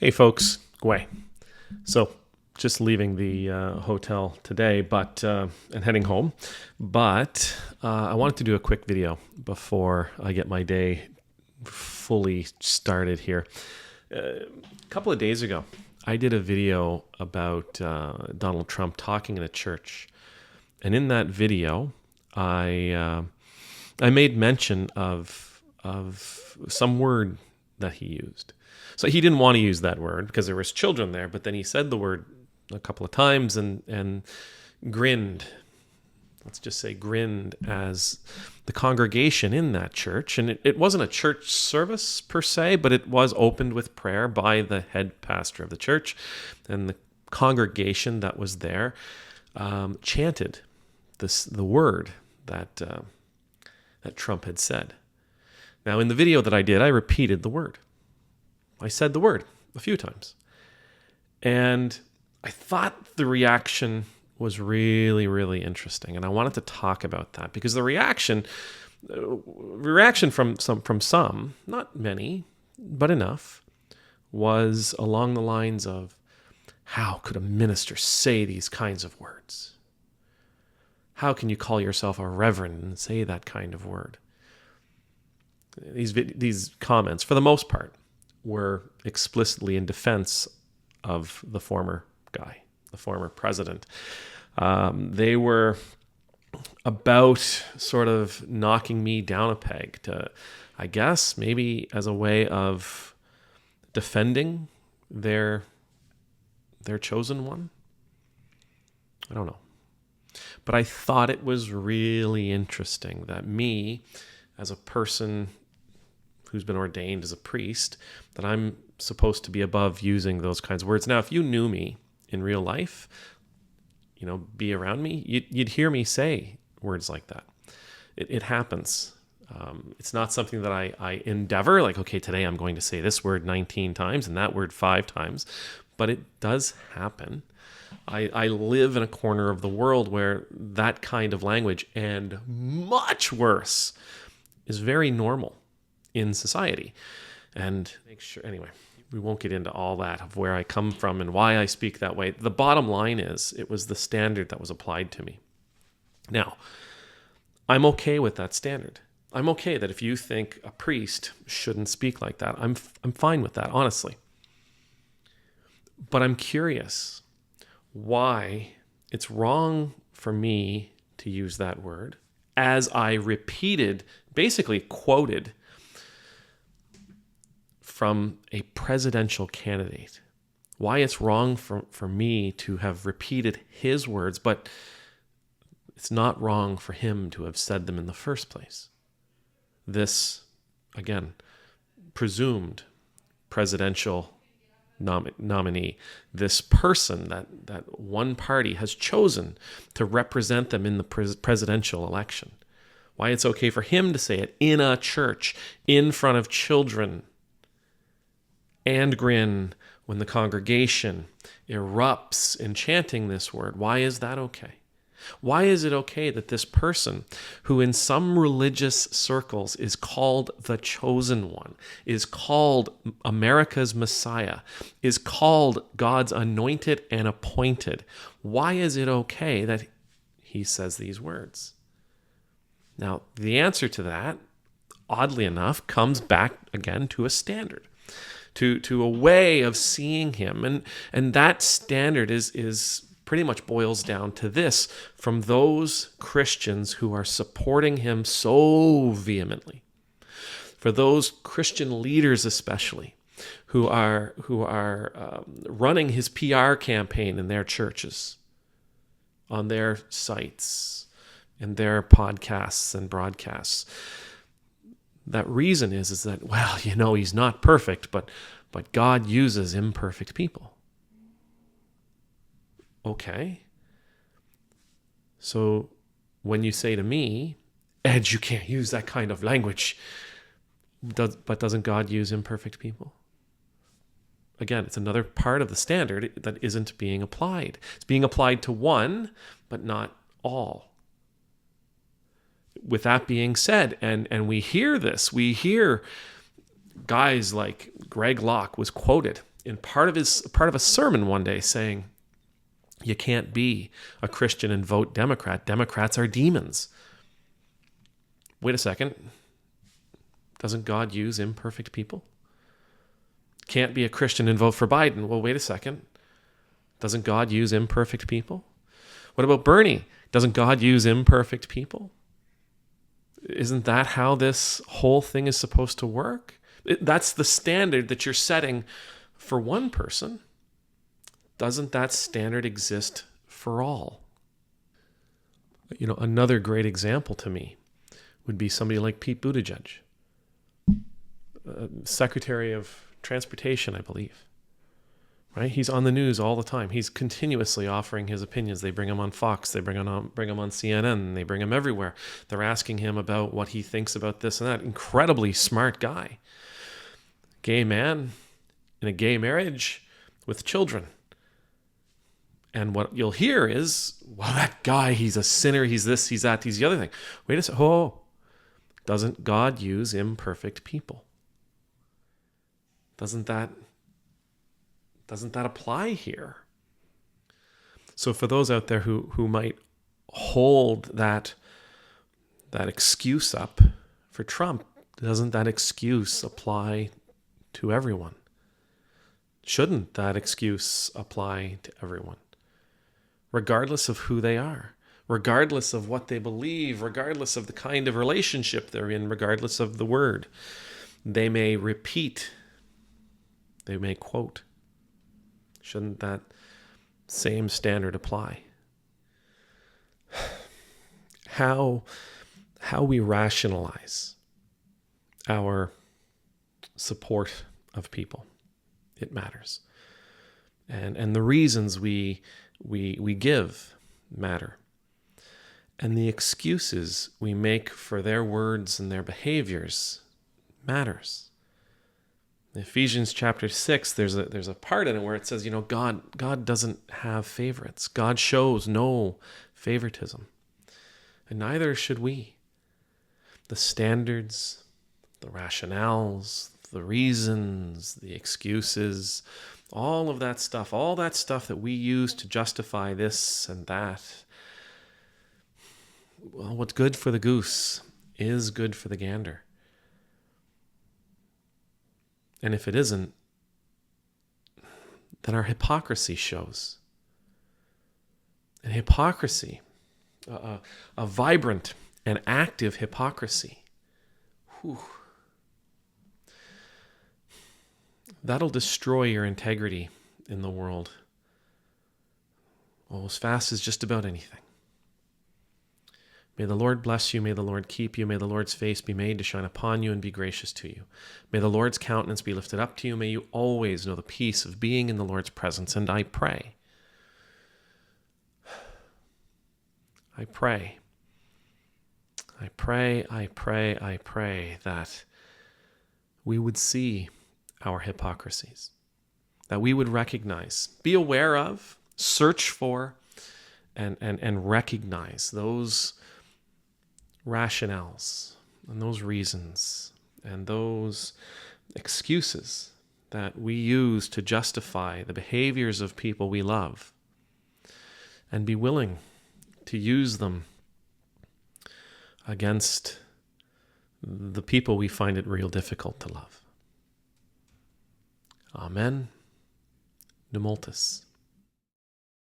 Hey folks, Gway. So just leaving the hotel today, and heading home. But I wanted to do a quick video before I get my day fully started here. A couple of days ago, I did a video about Donald Trump talking in a church, and in that video, I made mention of some word that he used. So he didn't want to use that word because there was children there, but then he said the word a couple of times and grinned. Let's just say grinned as the congregation in that church. And it wasn't a church service per se, but it was opened with prayer by the head pastor of the church. And the congregation that was there chanted the word that Trump had said. Now, in the video that I did, I repeated the word. I said the word a few times. And I thought the reaction was really, really interesting. And I wanted to talk about that because the reaction from some, not many, but enough, was along the lines of, how could a minister say these kinds of words? How can you call yourself a reverend and say that kind of word? These comments, for the most part, were explicitly in defense of the former guy, the former president. They were about sort of knocking me down a peg to, I guess, maybe as a way of defending their chosen one. I don't know. But I thought it was really interesting that me, as a person who's been ordained as a priest, that I'm supposed to be above using those kinds of words. Now, if you knew me in real life, be around me, you'd hear me say words like that. It happens. It's not something that I endeavor, like, okay, today I'm going to say this word 19 times and that word 5 times, but it does happen. I live in a corner of the world where that kind of language, and much worse, is very normal in society. And make sure, anyway, we won't get into all that of where I come from and why I speak that way. The bottom line is, it was the standard that was applied to me. Now, I'm okay with that standard. I'm okay that if you think a priest shouldn't speak like that, I'm fine with that, honestly. But I'm curious why it's wrong for me to use that word as I basically quoted from a presidential candidate. Why it's wrong for me to have repeated his words, but it's not wrong for him to have said them in the first place. This, again, presumed presidential nominee, this person that one party has chosen to represent them in the presidential election. Why it's okay for him to say it in a church, in front of children, and grin when the congregation erupts in chanting this word. Why is that okay? Why is it okay that this person, who in some religious circles is called the chosen one, is called America's Messiah, is called God's anointed and appointed, why is it okay that he says these words? Now, the answer to that, oddly enough, comes back again to a standard. To a way of seeing him. And that standard is pretty much boils down to this from those Christians who are supporting him so vehemently. For those Christian leaders especially who are running his PR campaign in their churches, on their sites, in their podcasts and broadcasts. That reason is that, well, he's not perfect, but God uses imperfect people. Okay. So when you say to me, Ed, you can't use that kind of language, but doesn't God use imperfect people? Again, it's another part of the standard that isn't being applied. It's being applied to one, but not all. With that being said, and we hear this, we hear guys like Greg Locke was quoted in part of a sermon one day saying, you can't be a Christian and vote Democrat. Democrats are demons. Wait a second. Doesn't God use imperfect people? Can't be a Christian and vote for Biden. Well, wait a second. Doesn't God use imperfect people? What about Bernie? Doesn't God use imperfect people? Isn't that how this whole thing is supposed to work? That's the standard that you're setting for one person. Doesn't that standard exist for all? Another great example to me would be somebody like Pete Buttigieg, Secretary of Transportation, I believe. Right? He's on the news all the time. He's continuously offering his opinions. They bring him on Fox. They bring him on CNN. They bring him everywhere. They're asking him about what he thinks about this and that. Incredibly smart guy. Gay man in a gay marriage with children. And what you'll hear is, well, that guy, he's a sinner. He's this, he's that, he's the other thing. Wait a second. Oh, doesn't God use imperfect people? Doesn't that apply here? So for those out there who might hold that excuse up for Trump, doesn't that excuse apply to everyone? Shouldn't that excuse apply to everyone? Regardless of who they are, regardless of what they believe, regardless of the kind of relationship they're in, regardless of the word they may repeat, they may quote. Shouldn't that same standard apply? How we rationalize our support of people, it matters. And the reasons we give matter. And the excuses we make for their words and their behaviors matters. In Ephesians chapter 6, there's a part in it where it says, God doesn't have favorites. God shows no favoritism. And neither should we. The standards, the rationales, the reasons, the excuses, all that stuff that we use to justify this and that. Well, what's good for the goose is good for the gander. And if it isn't, then our hypocrisy shows. And hypocrisy, a vibrant and active hypocrisy, that'll destroy your integrity in the world. Well, as fast as just about anything. May the Lord bless you. May the Lord keep you. May the Lord's face be made to shine upon you and be gracious to you. May the Lord's countenance be lifted up to you. May you always know the peace of being in the Lord's presence. And I pray that we would see our hypocrisies, that we would recognize, be aware of, search for, and recognize those rationales and those reasons and those excuses that we use to justify the behaviors of people we love, and be willing to use them against the people we find it real difficult to love. Amen. Nemultus.